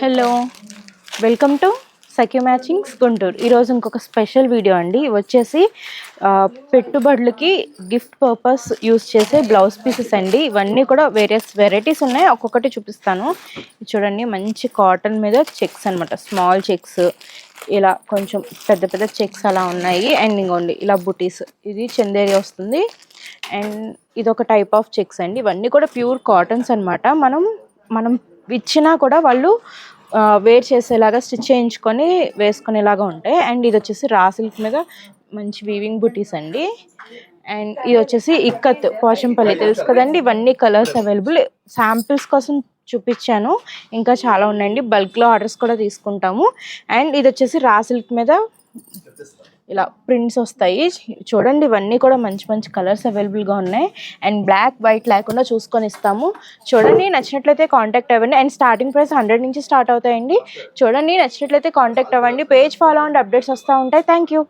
Hello, welcome to Sakhi matchings Guntur. ఈరోజు ఇంకొక special video అండి. వచ్చేసి పెట్టుబడులకి గిఫ్ట్ పర్పస్ యూస్ చేసే బ్లౌజ్ పీసెస్ అండి. ఇవన్నీ కూడా వేరియస్ వెరైటీస్ ఉన్నాయి, ఒక్కొక్కటి చూపిస్తాను. చూడండి, మంచి కాటన్ మీద చెక్స్ అనమాట, స్మాల్ చెక్స్, ఇలా కొంచెం పెద్ద పెద్ద చెక్స్ అలా ఉన్నాయి. అండ్ ఇంకోండి ఇలా బుటీస్, ఇది చందేరి వస్తుంది. అండ్ ఇది ఒక టైప్ ఆఫ్ చెక్స్ అండి. ఇవన్నీ కూడా ప్యూర్ కాటన్స్ అనమాట. మనం ఇచ్చినా కూడా వాళ్ళు వేర్ చేసేలాగా స్టిచ్ చేయించుకొని వేసుకునేలాగా ఉంటాయి. అండ్ ఇది వచ్చేసి రా సిల్క్ మీద మంచి వీవింగ్ బుటీస్ అండి. అండ్ ఇది వచ్చేసి ఇక్కత్ పోచంపల్లి, తెలుసు కదండి. ఇవన్నీ కలర్స్ అవైలబుల్, శాంపిల్స్ కోసం చూపించాను, ఇంకా చాలా ఉన్నాయండి. బల్క్లో ఆర్డర్స్ కూడా తీసుకుంటాము. అండ్ ఇది వచ్చేసి రా సిల్క్ మీద ఇలా ప్రింట్స్ వస్తాయి. చూడండి, ఇవన్నీ కూడా మంచి మంచి కలర్స్ అవైలబుల్గా ఉన్నాయి. అండ్ బ్లాక్ వైట్ లేకుండా చూసుకొని ఇస్తాము. చూడండి, నచ్చినట్లయితే కాంటాక్ట్ అవ్వండి. అండ్ స్టార్టింగ్ ప్రైస్ 100 నుంచి స్టార్ట్ అవుతాయండి. చూడండి, నచ్చినట్లయితే కాంటాక్ట్ అవ్వండి. పేజ్ ఫాలో అండ్ అప్డేట్స్ వస్తూ ఉంటాయి. Thank you.